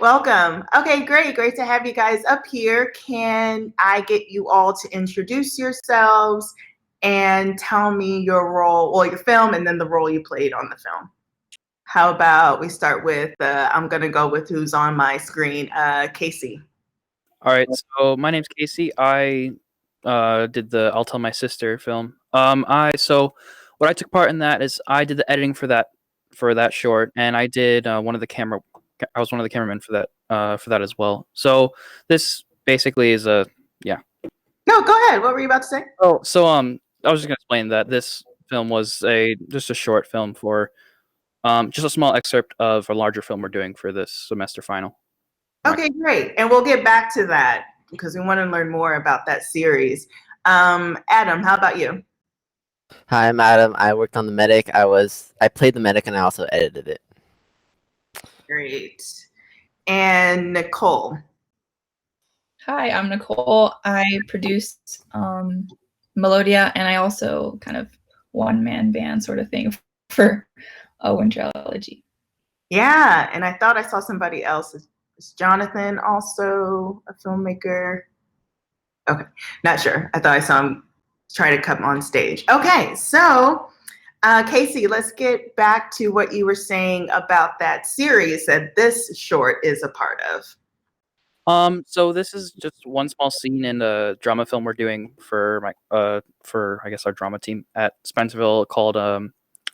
Welcome. Okay, great. Great to have you guys up here. Can I get you all to introduce yourselves and tell me your role, or your film, and then the role you played on the film? How about we start with, I'm going to go with who's on my screen, Casey. All right, so my name's Casey. I did the "I'll Tell My Sister" film. What I took part in that is I did the editing for that short, and I did one of the camera. I was one of the cameramen for that as well. So this basically is a yeah. No, go ahead. What were you about to say? I was just gonna explain that this film was just a short film for just a small excerpt of a larger film we're doing for this semester final. Okay, great. And we'll get back to that because we want to learn more about that series. Adam, how about you? Hi, I'm Adam. I worked on the medic. I played the medic and I also edited it. Great. And Nicole. Hi, I'm Nicole. I produced Melodia, and I also kind of one-man band sort of thing for a Winter Elegy. Yeah, and I thought I saw somebody else. Is Jonathan also a filmmaker? Okay, not sure. I thought I saw him try to come on stage. Okay, so Casey, let's get back to what you were saying about that series that this short is a part of. So this is just one small scene in a drama film we're doing for for I guess our drama team at Spencerville called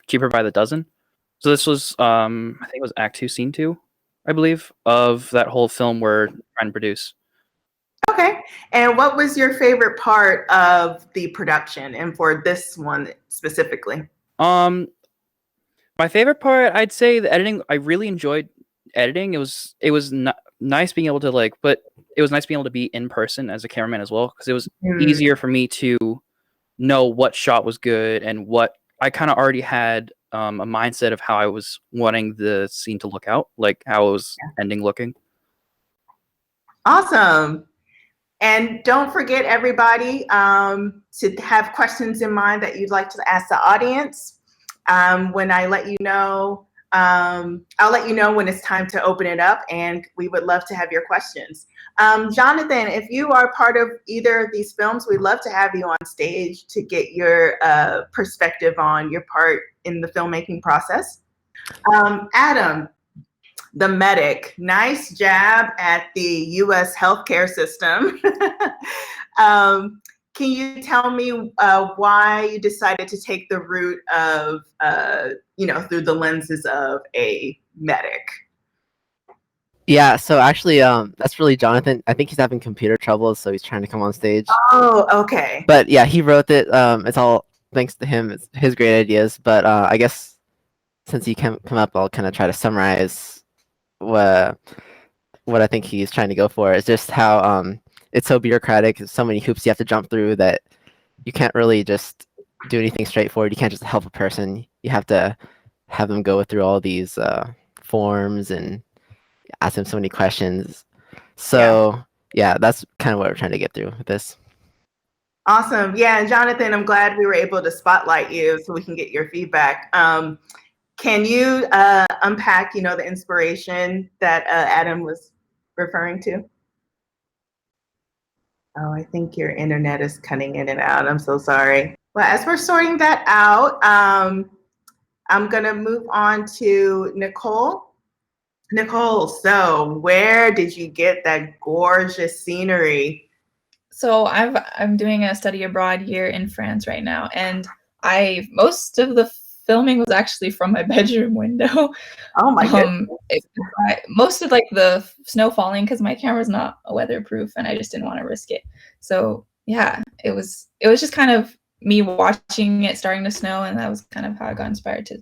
Cheaper by the Dozen. So this was I think it was Act 2, Scene 2, I believe, of that whole film we're trying to produce. Okay, and what was your favorite part of the production, and for this one specifically? My favorite part, I'd say the editing. I really enjoyed editing. It was nice being able to but it was nice being able to be in person as a cameraman as well, because it was easier for me to know what shot was good and what I kind of already had a mindset of how I was wanting the scene to look out, like how it was ending looking. Awesome. And don't forget, everybody, to have questions in mind that you'd like to ask the audience. When I let you know, I'll let you know when it's time to open it up, and we would love to have your questions. Jonathan, if you are part of either of these films, we'd love to have you on stage to get your perspective on your part in the filmmaking process. Adam, the medic, nice jab at the U.S. healthcare system. Can you tell me why you decided to take the route of, through the lenses of a medic? Yeah, so actually, that's really Jonathan. I think he's having computer troubles, so he's trying to come on stage. Oh, okay. But yeah, he wrote it. It's all thanks to him. It's his great ideas. But I guess since he come up, I'll kind of try to summarize what I think he's trying to go for. It's just how it's so bureaucratic. So many hoops you have to jump through that you can't really just do anything straightforward. You can't just help a person. You have to have them go through all these forms and ask them so many questions. So yeah, that's kind of what we're trying to get through with this. Awesome. Yeah, and Jonathan, I'm glad we were able to spotlight you so we can get your feedback. Can you unpack, the inspiration that Adam was referring to? Oh, I think your internet is cutting in and out. I'm so sorry. Well, as we're sorting that out, I'm going to move on to Nicole. Nicole, so where did you get that gorgeous scenery? So I'm doing a study abroad year in France right now, and most of the filming was actually from my bedroom window. Oh my goodness. Most of the snow falling, because my camera's not weatherproof and I just didn't want to risk it. So yeah, it was just kind of me watching it starting to snow, and that was kind of how I got inspired to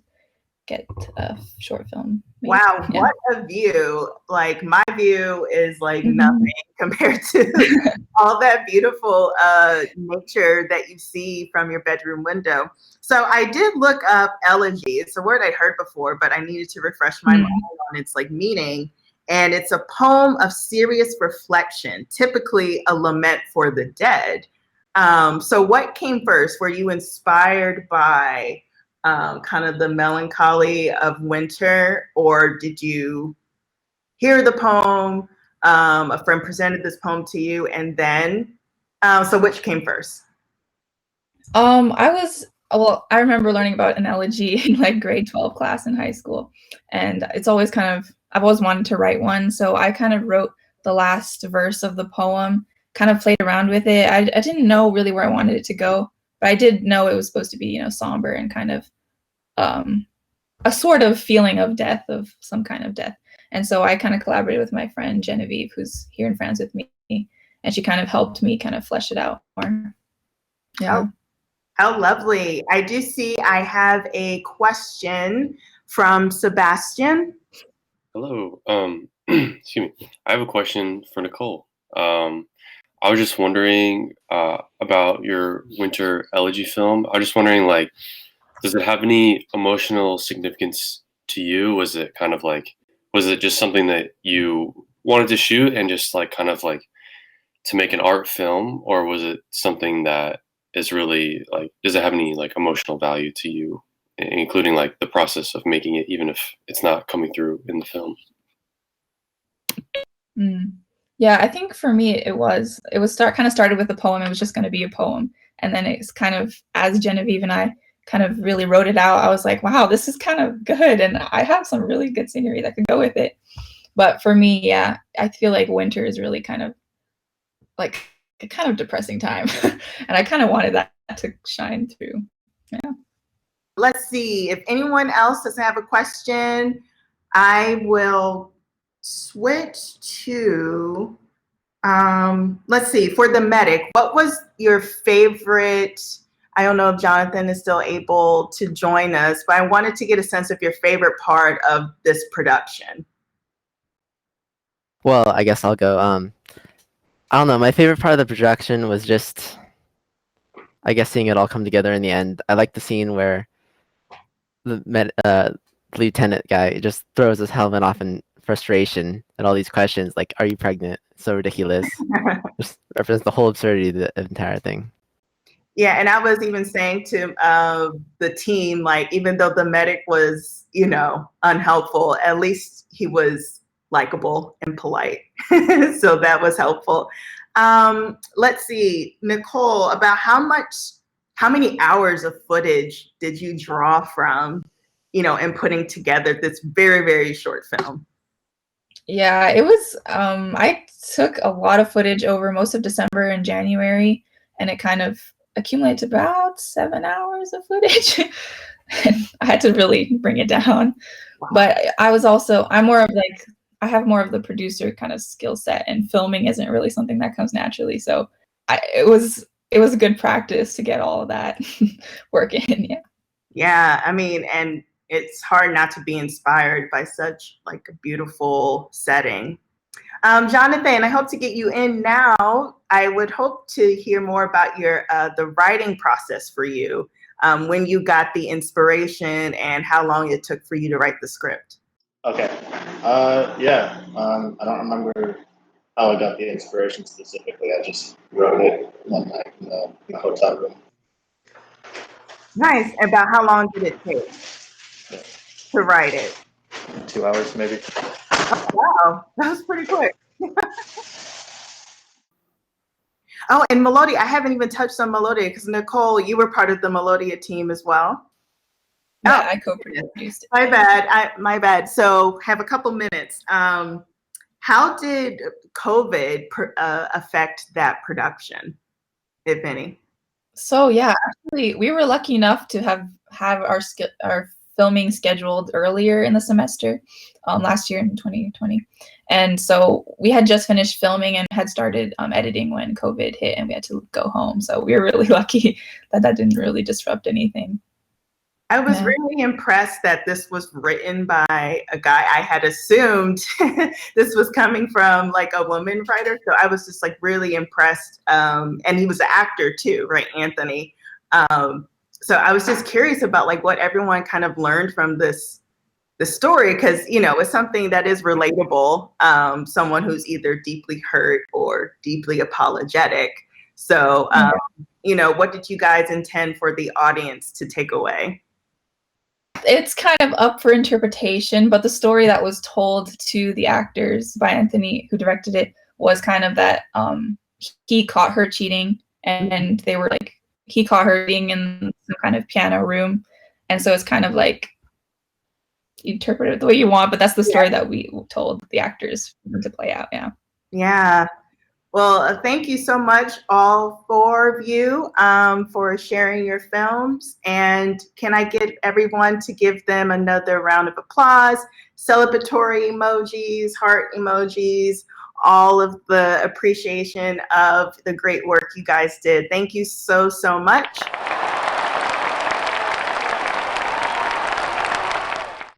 get a short film made. Wow, what a view. Like, my view is like nothing compared to all that beautiful nature that you see from your bedroom window. So I did look up elegy. It's a word I'd heard before, but I needed to refresh my mind on its meaning. And it's a poem of serious reflection, typically a lament for the dead. So what came first? Were you inspired by kind of the melancholy of winter, or did you hear the poem, a friend presented this poem to you, and then, so which came first? I remember learning about an elegy in like grade 12 class in high school. And it's always I've always wanted to write one. So I kind of wrote the last verse of the poem, kind of played around with it. I didn't know really where I wanted it to go, but I did know it was supposed to be, somber and kind of a sort of feeling of death, of some kind of death. And so I kind of collaborated with my friend Genevieve, who's here in France with me, and she kind of helped me kind of flesh it out more. Yeah. Oh, how lovely. I do see I have a question from Sebastian. Hello. Excuse me. I have a question for Nicole. I was just wondering about your winter elegy film. I was just wondering, like, does it have any emotional significance to you? Was it kind of like, was it just something that you wanted to shoot and just like kind of like to make an art film, or was it something that is really like, does it have any like emotional value to you, including like the process of making it, even if it's not coming through in the film? Yeah, I think for me it started with a poem. It was just going to be a poem, and then it's kind of, as Genevieve and I kind of really wrote it out, I was like, wow, this is kind of good, and I have some really good scenery that could go with it. But for me, yeah, I feel like winter is really kind of like a kind of depressing time, and I kind of wanted that to shine through. Yeah. Let's see if anyone else doesn't have a question. I will switch to, let's see, for the medic, what was your favorite? I don't know if Jonathan is still able to join us, but I wanted to get a sense of your favorite part of this production. Well, I guess I'll go. I don't know. My favorite part of the production was just, I guess, seeing it all come together in the end. I like the scene where the lieutenant guy just throws his helmet off in frustration at all these questions, like, "Are you pregnant?" So ridiculous. Just represents the whole absurdity of the entire thing. Yeah, and I was even saying to the team, like, even though the medic was, unhelpful, at least he was likable and polite. So that was helpful. Let's see, Nicole, about how many hours of footage did you draw from, in putting together this very, very short film? Yeah, it was, I took a lot of footage over most of December and January, and it kind of accumulated about 7 hours of footage. And I had to really bring it down. Wow. But I have more of the producer kind of skill set, and filming isn't really something that comes naturally. So it was a good practice to get all of that work in. Yeah. Yeah, I mean, and it's hard not to be inspired by such like a beautiful setting. Jonathan, I hope to get you in now. I would hope to hear more about your the writing process for you, when you got the inspiration and how long it took for you to write the script. Okay. Yeah. I don't remember how I got the inspiration specifically. I just wrote it one night in the hotel room. Nice. About how long did it take to write it? 2 hours, maybe. Oh, wow, that was pretty quick. Oh, and Melodia, I haven't even touched on Melodia because Nicole, you were part of the Melodia team as well. Yeah, I co-produced it. My bad. So have a couple minutes. How did COVID affect that production, if any? So yeah, actually, we were lucky enough to have our filming scheduled earlier in the semester, last year in 2020, and so we had just finished filming and had started editing when COVID hit, and we had to go home. So we were really lucky that didn't really disrupt anything. I was really impressed that this was written by a guy. I had assumed this was coming from like a woman writer. So I was just like really impressed. And he was an actor too, right, Anthony? So I was just curious about like what everyone kind of learned from the story, because, it's something that is relatable. Someone who's either deeply hurt or deeply apologetic. So, what did you guys intend for the audience to take away? it's kind of up for interpretation, but the story that was told to the actors by Anthony, who directed it, was kind of that he caught her cheating, and they were like, he caught her being in some kind of piano room, and so it's kind of like, interpret it the way you want, but that's the story that we told the actors to play out. Yeah. Well, thank you so much, all four of you, for sharing your films. And can I get everyone to give them another round of applause, celebratory emojis, heart emojis, all of the appreciation of the great work you guys did. Thank you so, so much.